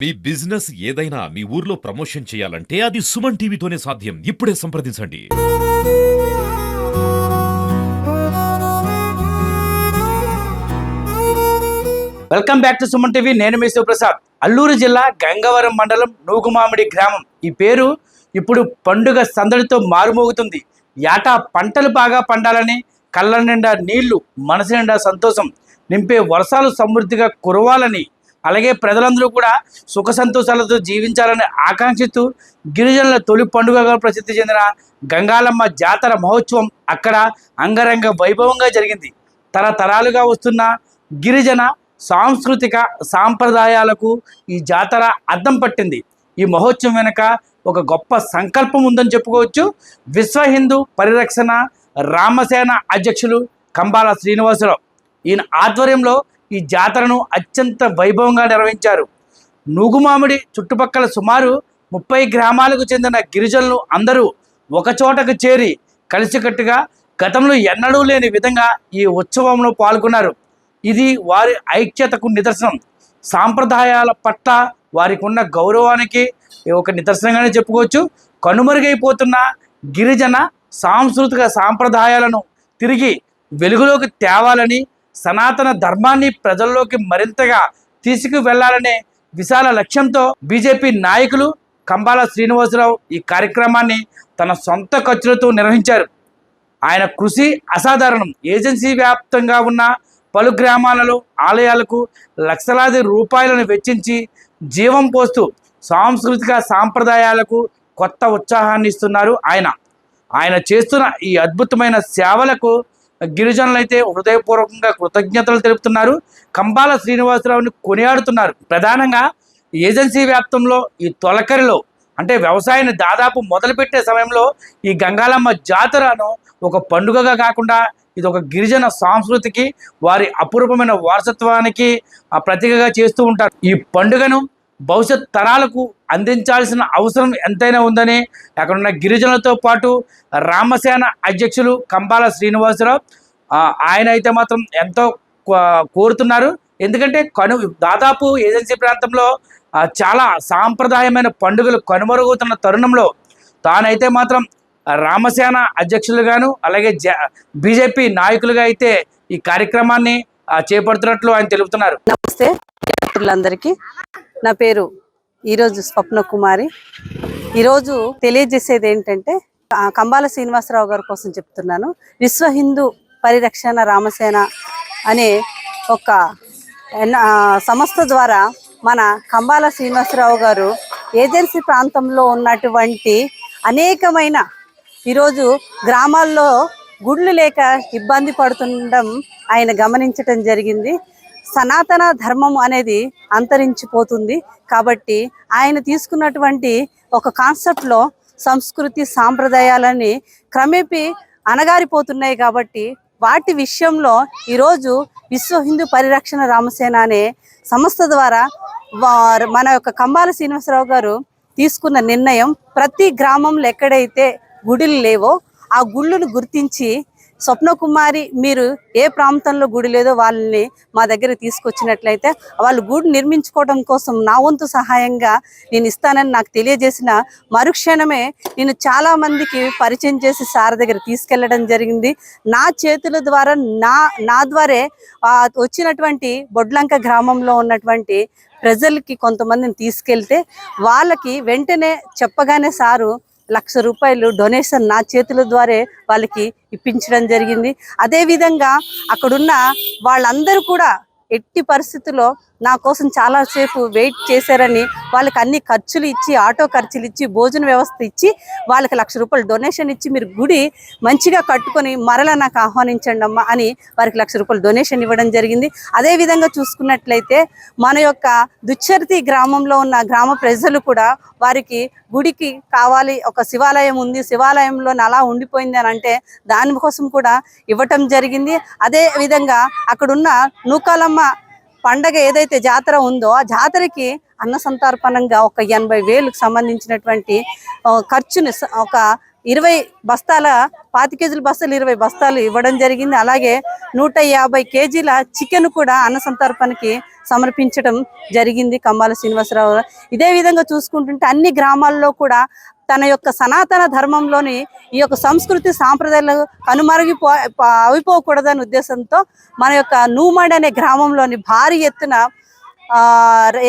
మీ business ఏదైనా మీ ఊర్లో promotion చేయాలంటే అది సుమన్ టీవీతోనే సాధ్యం. ఇప్పుడే సంప్రదించండి. Welcome back to Suman TV. నేను మీ శివప్రసాద్. అల్లూరు జిల్లా గంగవరం మండలం నూగుమామిడి గ్రామం. ఈ పేరు ఇప్పుడు పండుగ సందడితో మారుమోగుతుంది. ఏటా పంటలు బాగా పండాలని, కళ్ళ నిండా నీళ్లు, మనసు నిండా సంతోషం నింపే వర్షాలు సమృద్ధిగా కురవాలని, అలాగే ప్రజలందరూ కూడా సుఖ సంతోషాలతో జీవించాలని ఆకాంక్షిస్తూ గిరిజనుల తొలి పండుగగా ప్రసిద్ధి చెందిన గంగాలమ్మ జాతర మహోత్సవం అక్కడ అంగరంగ వైభవంగా జరిగింది. తరతరాలుగా వస్తున్న గిరిజన సాంస్కృతిక సాంప్రదాయాలకు ఈ జాతర అద్దం పట్టింది. ఈ మహోత్సవం వెనుక ఒక గొప్ప సంకల్పం ఉందని చెప్పుకోవచ్చు. విశ్వ హిందూ పరిరక్షణ రామసేన అధ్యక్షులు కంబాల శ్రీనివాసరావు ఈయన ఆధ్వర్యంలో ఈ జాతరను అత్యంత వైభవంగా నిర్వహించారు. నూగుమామిడి చుట్టుపక్కల సుమారు 30 గ్రామాలకు చెందిన గిరిజనులు అందరూ ఒకచోటకు చేరి కలిసికట్టుగా గతంలో ఎన్నడూ లేని విధంగా ఈ ఉత్సవంలో పాల్గొన్నారు. ఇది వారి ఐక్యతకు నిదర్శనం. సాంప్రదాయాల పట్ల వారికి ఉన్న గౌరవానికి ఒక నిదర్శనంగానే చెప్పుకోవచ్చు. కనుమరుగైపోతున్న గిరిజన సాంస్కృతిక సాంప్రదాయాలను తిరిగి వెలుగులోకి తేవాలని, సనాతన ధర్మాన్ని ప్రజల్లోకి మరింతగా తీసుకువెళ్లాలనే విశాల లక్ష్యంతో బీజేపీ నాయకులు కంబాల శ్రీనివాసరావు ఈ కార్యక్రమాన్ని తన సొంత ఖర్చులతో నిర్వహించారు. ఆయన కృషి అసాధారణం. ఏజెన్సీ వ్యాప్తంగా ఉన్న పలు గ్రామాలలో ఆలయాలకు లక్షలాది రూపాయలను వెచ్చించి జీవం పోస్తూ సాంస్కృతిక సాంప్రదాయాలకు కొత్త ఉత్సాహాన్ని ఇస్తున్నారు. ఆయన చేస్తున్న ఈ అద్భుతమైన సేవలకు గిరిజనులైతే హృదయపూర్వకంగా కృతజ్ఞతలు తెలుపుతున్నారు. కంబాల శ్రీనివాసరావుని కొనియాడుతున్నారు. ప్రధానంగా ఏజెన్సీ వ్యాప్తంలో ఈ తొలకరిలో అంటే వ్యవసాయాన్ని దాదాపు మొదలుపెట్టే సమయంలో ఈ గంగాలమ్మ జాతరను ఒక పండుగగా కాకుండా ఇది ఒక గిరిజన సంస్కృతికి, వారి అపూర్వమైన వారసత్వానికి ప్రతీకగా చేస్తూ ఉంటారు. ఈ పండుగను భవిష్యత్ తరాలకు అందించాల్సిన అవసరం ఎంతైనా ఉందని అక్కడున్న గిరిజనులతో పాటు రామసేన అధ్యక్షులు కంబాల శ్రీనివాసరావు ఆయన అయితే మాత్రం ఎంతో కోరుతున్నారు. ఎందుకంటే దాదాపు ఏజెన్సీ ప్రాంతంలో చాలా సాంప్రదాయమైన పండుగలు కనుమరుగుతున్న తరుణంలో తానైతే మాత్రం రామసేన అధ్యక్షులుగాను అలాగే బీజేపీ నాయకులుగా అయితే ఈ కార్యక్రమాన్ని చేపడుతున్నట్లు ఆయన తెలుపుతున్నారు. నమస్తే మిత్రులందరికీ. నా పేరు ఈరోజు స్వప్న కుమారి. ఈరోజు తెలియజేసేది ఏంటంటే కంబాల శ్రీనివాసరావు గారి కోసం చెప్తున్నాను. విశ్వ హిందూ పరిరక్షణ రామసేన అనే ఒక సంస్థ ద్వారా మన కంబాల శ్రీనివాసరావు గారు ఏజెన్సీ ప్రాంతంలో ఉన్నటువంటి అనేకమైన ఈరోజు గ్రామాల్లో గుళ్ళు లేక ఇబ్బంది పడుతుండడం ఆయన గమనించటం జరిగింది. సనాతన ధర్మం అనేది అంతరించిపోతుంది కాబట్టి ఆయన తీసుకున్నటువంటి ఒక కాన్సెప్ట్లో సంస్కృతి సాంప్రదాయాలని క్రమేపీ అణగారిపోతున్నాయి. కాబట్టి వాటి విషయంలో ఈరోజు విశ్వ హిందూ పరిరక్షణ రామసేన అనే సంస్థ ద్వారా మన యొక్క కంబాల శ్రీనివాసరావు గారు తీసుకున్న నిర్ణయం ప్రతి గ్రామంలో ఎక్కడైతే గుడులు లేవో ఆ గుళ్ళను గుర్తించి స్వప్నకుమారి మీరు ఏ ప్రాంతంలో గుడి లేదో వాళ్ళని మా దగ్గర తీసుకొచ్చినట్లయితే వాళ్ళు గుడి నిర్మించుకోవడం కోసం నా వంతు సహాయంగా నేను ఇస్తానని నాకు తెలియజేసిన మరుక్షణమే నేను చాలా మందికి పరిచయం చేసి సార్ దగ్గర తీసుకెళ్లడం జరిగింది. నా చేతుల ద్వారా నా ద్వారే వచ్చినటువంటి బొడ్లంక గ్రామంలో ఉన్నటువంటి ప్రజలకి కొంతమందిని తీసుకెళ్తే వాళ్ళకి వెంటనే చెప్పగానే సారు 1,00,000 రూపాయలు డొనేషన్ నా చేతుల ద్వారా వాళ్ళకి ఇప్పించడం జరిగింది. అదేవిధంగా అక్కడున్న వాళ్ళందరూ కూడా ఎట్టి పరిస్థితుల్లో నా కోసం చాలాసేపు వెయిట్ చేశారని వాళ్ళకి అన్ని ఖర్చులు ఇచ్చి, ఆటో ఖర్చులు ఇచ్చి, భోజన వ్యవస్థ ఇచ్చి వాళ్ళకి 1,00,000 రూపాయలు డొనేషన్ ఇచ్చి మీరు గుడి మంచిగా కట్టుకొని మరలా నాకు ఆహ్వానించండి అమ్మా అని వారికి 1,00,000 రూపాయలు డొనేషన్ ఇవ్వడం జరిగింది. అదేవిధంగా చూసుకున్నట్లయితే మన యొక్క దుచ్చర్తి గ్రామంలో ఉన్న గ్రామ ప్రజలు కూడా వారికి గుడికి కావాలి, ఒక శివాలయం ఉంది, శివాలయంలో అలా ఉండిపోయింది అని అంటే దానికోసం కూడా ఇవ్వటం జరిగింది. అదే విధంగా అక్కడున్న నూకాలమ్మ పండగ ఏదైతే జాతర ఉందో ఆ జాతరకి అన్న సంతర్పణంగా ఒక 80,000కు సంబంధించినటువంటి ఖర్చుని ఒక 20 బస్తాల 25 కేజీల బస్తాలు 20 బస్తాలు ఇవ్వడం జరిగింది. అలాగే 150 కేజీల చికెన్ కూడా అన్న సంతర్పణకి సమర్పించడం జరిగింది కంబాల శ్రీనివాసరావు. ఇదే విధంగా చూసుకుంటుంటే అన్ని గ్రామాల్లో కూడా తన యొక్క సనాతన ధర్మంలోని ఈ యొక్క సంస్కృతి సాంప్రదాయాలు అయిపోకూడదనే ఉద్దేశంతో మన యొక్క నూమాడి అనే గ్రామంలోని భారీ ఎత్తున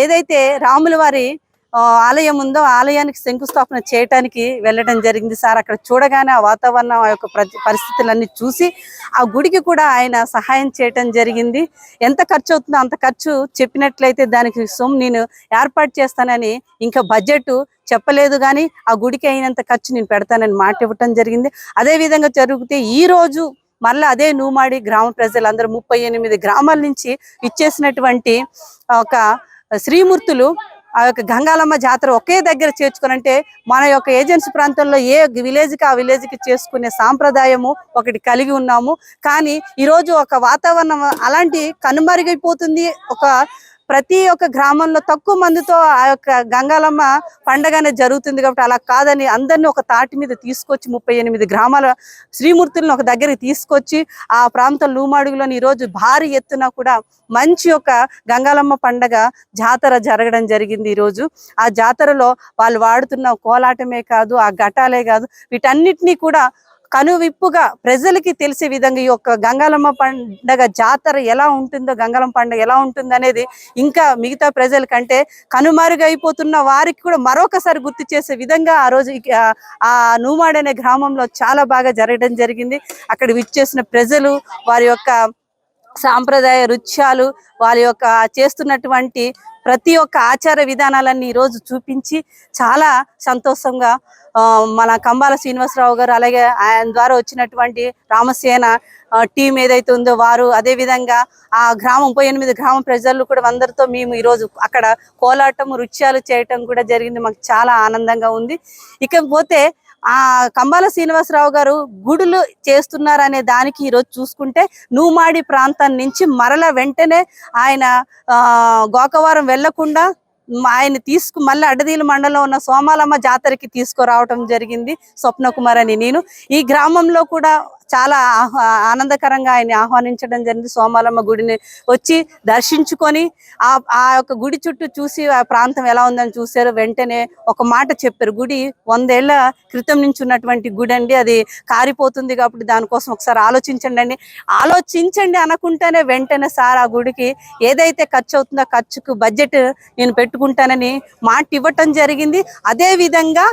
ఏదైతే రాముల వారి ఆలయం ఉందో ఆలయానికి శంకుస్థాపన చేయడానికి వెళ్ళడం జరిగింది సార్. అక్కడ చూడగానే ఆ వాతావరణం ఆ యొక్క పరిస్థితులన్నీ చూసి ఆ గుడికి కూడా ఆయన సహాయం చేయటం జరిగింది. ఎంత ఖర్చు అవుతుందో అంత ఖర్చు చెప్పినట్లయితే దానికి నేను ఏర్పాటు చేస్తానని, ఇంకా బడ్జెట్ చెప్పలేదు కానీ ఆ గుడికి అయినంత ఖర్చు నేను పెడతానని మాట ఇవ్వటం జరిగింది. అదే విధంగా జరిగితే ఈ రోజు మళ్ళీ అదే నూమాడి గ్రామ ప్రజలందరూ 38 గ్రామాల నుంచి ఇచ్చేసినటువంటి ఒక శ్రీమూర్తులు ఆ యొక్క గంగాలమ్మ జాతర ఒకే దగ్గర చేర్చుకోనంటే మన యొక్క ఏజెన్సీ ప్రాంతంలో ఏ విలేజ్కి ఆ విలేజ్కి చేసుకునే సాంప్రదాయము ఒకటి కలిగి ఉన్నాము. కానీ ఈరోజు ఒక వాతావరణం అలాంటి కనుమరుగైపోతుంది. ప్రతి ఒక్క గ్రామంలో తక్కువ మందితో ఆ యొక్క గంగాలమ్మ పండగనే జరుగుతుంది. కాబట్టి అలా కాదని అందరినీ ఒక తాటి మీద తీసుకొచ్చి 38 గ్రామాల శ్రీమూర్తులను ఒక దగ్గరికి తీసుకొచ్చి ఆ ప్రాంతం లూమాడుగులోని ఈరోజు భారీ ఎత్తున కూడా మంచి ఒక గంగాలమ్మ పండగ జాతర జరగడం జరిగింది. ఈరోజు ఆ జాతరలో వాళ్ళు వాడుతున్న కోలాటమే కాదు, ఆ ఘటాలే కాదు, వీటన్నిటినీ కూడా కనువిప్పుగా ప్రజలకి తెలిసే విధంగా ఈ యొక్క గంగాలమ్మ పండగ జాతర ఎలా ఉంటుందో, గంగాలమ్మ పండుగ ఎలా ఉంటుంది అనేది ఇంకా మిగతా ప్రజలకంటే కనుమరుగైపోతున్న వారికి కూడా మరొకసారి గుర్తు చేసే విధంగా ఆ రోజు ఆ నూమాడి అనే గ్రామంలో చాలా బాగా జరగడం జరిగింది. అక్కడ విచ్చేసిన ప్రజలు వారి యొక్క సాంప్రదాయ నృత్యాలు, వారి యొక్క చేస్తున్నటువంటి ప్రతి ఒక్క ఆచార విధానాలన్నీ ఈరోజు చూపించి చాలా సంతోషంగా మన కంబాల శ్రీనివాసరావు గారు అలాగే ఆయన ద్వారా వచ్చినటువంటి రామసేన టీం ఏదైతే ఉందో వారు, అదే విధంగా ఆ గ్రామం 38 గ్రామ ప్రజలు కూడా అందరితో మేము ఈరోజు అక్కడ కోలాటం నృత్యాలు చేయటం కూడా జరిగింది. మాకు చాలా ఆనందంగా ఉంది. ఇకపోతే ఆ కంబాల శ్రీనివాసరావు గారు గుడులు చేస్తున్నారనే దానికి ఈరోజు చూసుకుంటే నూమాడి ప్రాంతం నుంచి మరల వెంటనే ఆయన గోకవరం వెళ్లకుండా ఆయన మళ్ళీ అడ్డదీల మండలంలో ఉన్న సోమాలమ్మ జాతరకి తీసుకురావటం జరిగింది స్వప్న కుమార్ అని నేను. ఈ గ్రామంలో కూడా చాలా ఆనందకరంగా ఆయన ఆహ్వానించడం జరిగింది. సోమాలమ్మ గుడిని వచ్చి దర్శించుకొని ఆ యొక్క గుడి చుట్టూ చూసి ఆ ప్రాంతం ఎలా ఉందని చూశారు. వెంటనే ఒక మాట చెప్పారు, గుడి 100 ఏళ్ల క్రితం నుంచి ఉన్నటువంటి గుడి అండి, అది కారిపోతుంది కాబట్టి దానికోసం ఒకసారి ఆలోచించండి అనుకుంటేనే వెంటనే సార్ ఆ గుడికి ఏదైతే ఖర్చు అవుతుందో ఖర్చుకు బడ్జెట్ నేను పెట్టుకుంటానని మాట ఇవ్వటం జరిగింది. అదే విధంగా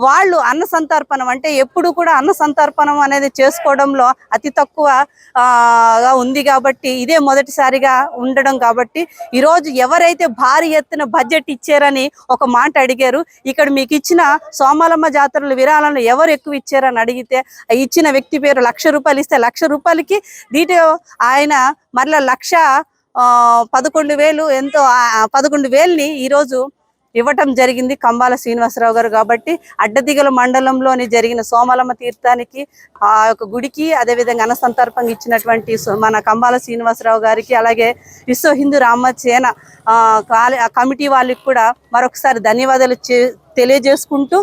వాళ్ళు అన్న సంతర్పణం అంటే ఎప్పుడు కూడా అన్న సంతర్పణం అనేది చేసుకోవడంలో అతి తక్కువగా ఉంది కాబట్టి ఇదే మొదటిసారిగా ఉండడం కాబట్టి ఈరోజు ఎవరైతే భారీ ఎత్తున బడ్జెట్ ఇచ్చారని ఒక మాట అడిగారు. ఇక్కడ మీకు ఇచ్చిన సోమాలమ్మ జాతరలు విరాళాలను ఎవరు ఎక్కువ ఇచ్చారని అడిగితే ఇచ్చిన వ్యక్తి పేరు 1,00,000 రూపాయలు ఇస్తే 1,00,000 రూపాయలకి దీంట్లో ఆయన మరలా 1,11,000 ఎంతో 11,000ని ఈరోజు ఇవ్వటం జరిగింది కంబాల శ్రీనివాసరావు గారు. కాబట్టి అడ్డదిగల మండలంలోని జరిగిన సోమాలమ్మ తీర్థానికి ఆ యొక్క గుడికి అదేవిధంగా అన్నసంతర్పంగా ఇచ్చినటువంటి మన కంబాల శ్రీనివాసరావు గారికి అలాగే విశ్వ హిందూ రామసేన కమిటీ వాళ్ళకి కూడా మరొకసారి ధన్యవాదాలు తెలియజేసుకుంటూ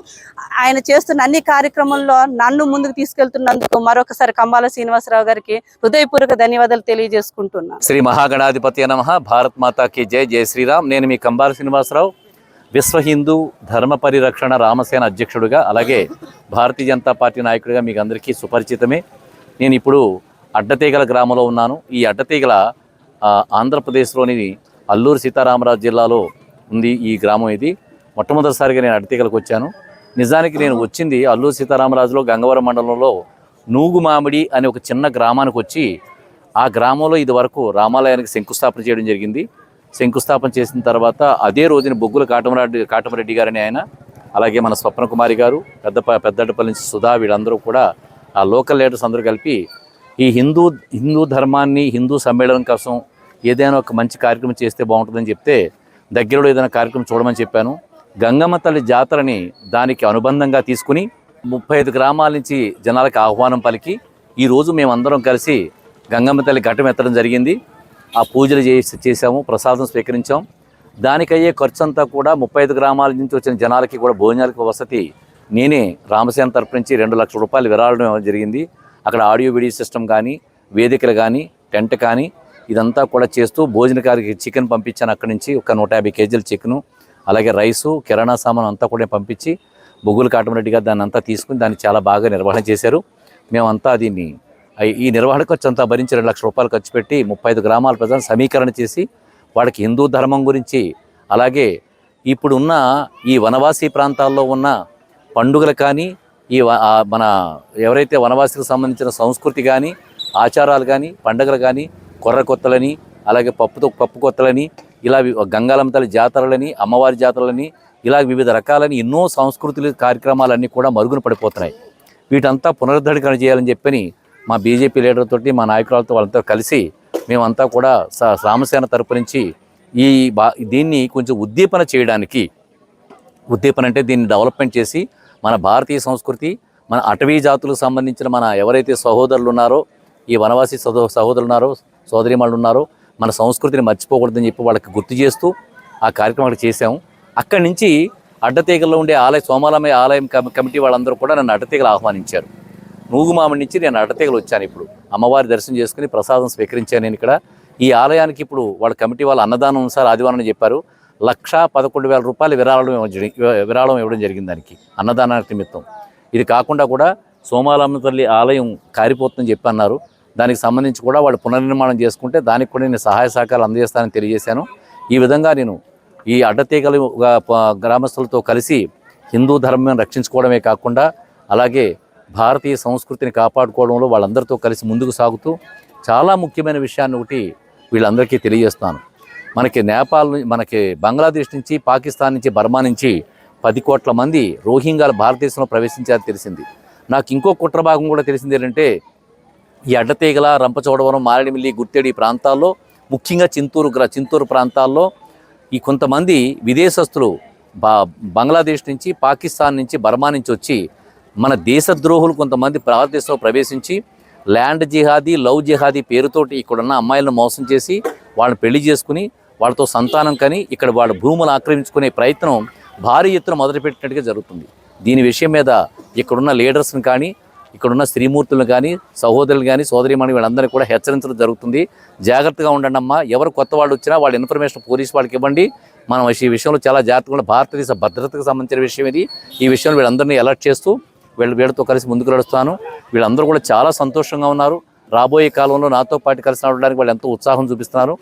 ఆయన చేస్తున్న అన్ని కార్యక్రమంలో నన్ను ముందుకు తీసుకెళ్తున్నందుకు మరొకసారి కంబాల శ్రీనివాసరావు గారికి హృదయపూర్వక ధన్యవాదాలు తెలియజేసుకుంటున్నాను. శ్రీ మహాగణాధిపతి నమః. భారత్ మాతాకి జై. జై శ్రీరామ్. నేను మీ కంబాల శ్రీనివాసరావు, విశ్వ హిందూ ధర్మ పరిరక్షణ రామసేన అధ్యక్షుడిగా అలాగే భారతీయ జనతా పార్టీ నాయకుడిగా మీకు అందరికీ సుపరిచితమే. నేను ఇప్పుడు అడ్డతీగల గ్రామంలో ఉన్నాను. ఈ అడ్డతీగల ఆంధ్రప్రదేశ్లోని అల్లూరు సీతారామరాజు జిల్లాలో ఉంది ఈ గ్రామం. ఇది మొట్టమొదటిసారిగా నేను అడ్డతీగలకు వచ్చాను. నిజానికి నేను వచ్చింది అల్లూరు సీతారామరాజులో గంగవరం మండలంలో నూగుమామిడి అనే ఒక చిన్న గ్రామానికి వచ్చి ఆ గ్రామంలో ఇది వరకు రామాలయానికి శంకుస్థాపన చేయడం జరిగింది. శంకుస్థాపన చేసిన తర్వాత అదే రోజున బొగ్గుల కాటమరెడ్డి గారని ఆయన, అలాగే మన స్వప్న కుమారి గారు, పెద్దపల్లి నుంచి సుధా, వీళ్ళందరూ కూడా ఆ లోకల్ లీడర్స్ అందరూ కలిపి ఈ హిందూ ధర్మాన్ని హిందూ సమ్మేళనం కోసం ఏదైనా ఒక మంచి కార్యక్రమం చేస్తే బాగుంటుందని చెప్తే దగ్గరలో ఏదైనా కార్యక్రమం చూడమని చెప్పాను. గంగమ్మ తల్లి జాతరని దానికి అనుబంధంగా తీసుకుని 35 గ్రామాల నుంచి జనాలకు ఆహ్వానం పలికి ఈరోజు మేమందరం కలిసి గంగమ్మ తల్లి ఘటం ఎత్తడం జరిగింది. ఆ పూజలు చేసాము, ప్రసాదం స్వీకరించాం. దానికయ్యే ఖర్చు అంతా కూడా 35 గ్రామాల నుంచి వచ్చిన జనాలకి కూడా భోజనాలకి వసతి నేనే రామసేన తరపు నుంచి 2 లక్షల రూపాయలు విరాళం ఇవ్వడం జరిగింది. అక్కడ ఆడియో వీడియో సిస్టమ్ కానీ, వేదికలు కానీ, టెంట్ కానీ ఇదంతా కూడా చేస్తూ భోజనకారికి చికెన్ పంపించాను. అక్కడి నుంచి ఒక 150 కేజీల చికెను, అలాగే రైసు, కిరాణా సామాను అంతా కూడా పంపించి బొగ్గుల కాటమరెడ్డి గారు దాన్ని అంతా తీసుకుని దాన్ని చాలా బాగా నిర్వహణ చేశారు. మేమంతా దీన్ని ఈ నిర్వహణ ఖర్చు అంతా భరించి 2 లక్షల రూపాయలు ఖర్చు పెట్టి 35 గ్రామాల ప్రజలను సమీకరణ చేసి వాళ్ళకి హిందూ ధర్మం గురించి, అలాగే ఇప్పుడున్న ఈ వనవాసీ ప్రాంతాల్లో ఉన్న పండుగలు కానీ, ఈ మన ఎవరైతే వనవాసికి సంబంధించిన సంస్కృతి కానీ, ఆచారాలు కానీ, పండుగలు కానీ, కొర్ర కొత్తలని, అలాగే పప్పు కొత్తలని, ఇలా గంగాలమ్మ తల్లి జాతరలని, అమ్మవారి జాతరలని, ఇలా వివిధ రకాలని ఎన్నో సాంస్కృతిక కార్యక్రమాలన్నీ కూడా మరుగున పడిపోతున్నాయి. వీటంతా పునరుద్ధరణ చేయాలని చెప్పని మా బీజేపీ లీడర్ తోటి, మా నాయకులతో వాళ్ళతో కలిసి మేమంతా కూడా రామసేన తరపు నుంచి దీన్ని కొంచెం ఉద్దీపన చేయడానికి, ఉద్దీపన అంటే దీన్ని డెవలప్మెంట్ చేసి మన భారతీయ సంస్కృతి, మన అటవీ జాతులకు సంబంధించిన మన ఎవరైతే సహోదరులు ఉన్నారో, ఈ వనవాసీ సహోదరులు ఉన్నారో, సోదరీమణులు ఉన్నారో, మన సంస్కృతిని మర్చిపోకూడదని చెప్పి వాళ్ళకి గుర్తు చేస్తూ ఆ కార్యక్రమం అక్కడ చేశాము. అక్కడి నుంచి అడ్డతీగల్లో ఉండే సోమాలమ్మ ఆలయం కమిటీ వాళ్ళందరూ కూడా నన్ను అడ్డతీగలు ఆహ్వానించారు. నూగుమామిడి నుంచి నేను అడ్డతీగలు వచ్చాను. ఇప్పుడు అమ్మవారి దర్శనం చేసుకుని ప్రసాదం స్వీకరించాను నేను ఇక్కడ. ఈ ఆలయానికి ఇప్పుడు వాళ్ళ కమిటీ వాళ్ళు అన్నదానం సార్ ఆదివారం చెప్పారు. 1,11,000 రూపాయలు విరాళం ఇవ్వడం జరిగింది దానికి, అన్నదానానికి నిమిత్తం. ఇది కాకుండా కూడా సోమాలమ్మ తల్లి ఆలయం కారిపోతుందని చెప్పి అన్నారు. దానికి సంబంధించి కూడా వాళ్ళు పునర్నిర్మాణం చేసుకుంటే దానికి కూడా నేను సహాయ సహకారాలు అందజేస్తానని తెలియజేశాను. ఈ విధంగా నేను ఈ అడ్డతీగలు గ్రామస్తులతో కలిసి హిందూ ధర్మం రక్షించుకోవడమే కాకుండా అలాగే భారతీయ సంస్కృతిని కాపాడుకోవడంలో వాళ్ళందరితో కలిసి ముందుకు సాగుతూ చాలా ముఖ్యమైన విషయాన్ని ఒకటి వీళ్ళందరికీ తెలియజేస్తాను. మనకి బంగ్లాదేశ్ నుంచి, పాకిస్తాన్ నుంచి, బర్మా నుంచి 10 కోట్ల మంది రోహింగ్యాలు భారతదేశంలో ప్రవేశించారని తెలిసింది. నాకు ఇంకో కుట్ర భాగం కూడా తెలిసింది ఏంటంటే, ఈ అడ్డతీగల, రంపచోడవరం, మారేడుమిల్లి, గుర్తేడి ప్రాంతాల్లో, ముఖ్యంగా చింతూరు ప్రాంతాల్లో ఈ కొంతమంది విదేశస్తులు బంగ్లాదేశ్ నుంచి, పాకిస్తాన్ నుంచి, బర్మా నుంచి వచ్చి మన దేశద్రోహులు కొంతమంది భారతదేశంలో ప్రవేశించి ల్యాండ్ జిహాదీ, లవ్ జిహాదీ పేరుతోటి ఇక్కడున్న అమ్మాయిలను మోసం చేసి వాళ్ళని పెళ్లి చేసుకుని వాళ్ళతో సంతానం కని ఇక్కడ వాళ్ళ భూములు ఆక్రమించుకునే ప్రయత్నం భారీ ఎత్తున మొదలుపెట్టినట్టుగా జరుగుతుంది. దీని విషయం మీద ఇక్కడున్న లీడర్స్ని కానీ, ఇక్కడున్న స్త్రీమూర్తులను కానీ, సహోదరులు కానీ, సోదరీమణి వీళ్ళందరినీ కూడా హెచ్చరించడం జరుగుతుంది. జాగ్రత్తగా ఉండండి అమ్మా. ఎవరు కొత్త వాళ్ళు వచ్చినా వాళ్ళ ఇన్ఫర్మేషన్ పోలీసు వాళ్ళకి ఇవ్వండి. మనం ఈ విషయంలో చాలా జాగ్రత్తగా భారతదేశ భద్రతకు సంబంధించిన విషయం ఇది. ఈ విషయంలో వీళ్ళందరినీ అలర్ట్ చేస్తూ వీళ్ళతో కలిసి ముందుకు నడుస్తాను. వీళ్ళందరూ కూడా చాలా సంతోషంగా ఉన్నారు. రాబోయే కాలంలో నాతో పాటు కలిసి నడవడానికి వాళ్ళు ఎంతో ఉత్సాహం చూపిస్తున్నారు.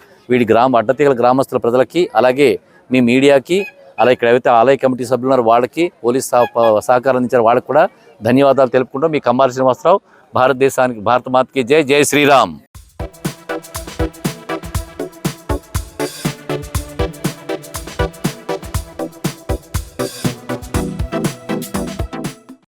అడ్డతీగల గ్రామస్తుల ప్రజలకి, అలాగే మీ మీడియాకి, అలాగే ఇక్కడ ఏవైతే ఆలయ కమిటీ సభ్యులు ఉన్నారో వాళ్ళకి, పోలీస్ సహకారం అందించారు వాళ్ళకి కూడా ధన్యవాదాలు తెలుపుకుంటూ మీ కంబాల శ్రీనివాసరావు. భారత మాతకి జై, జై శ్రీరామ్.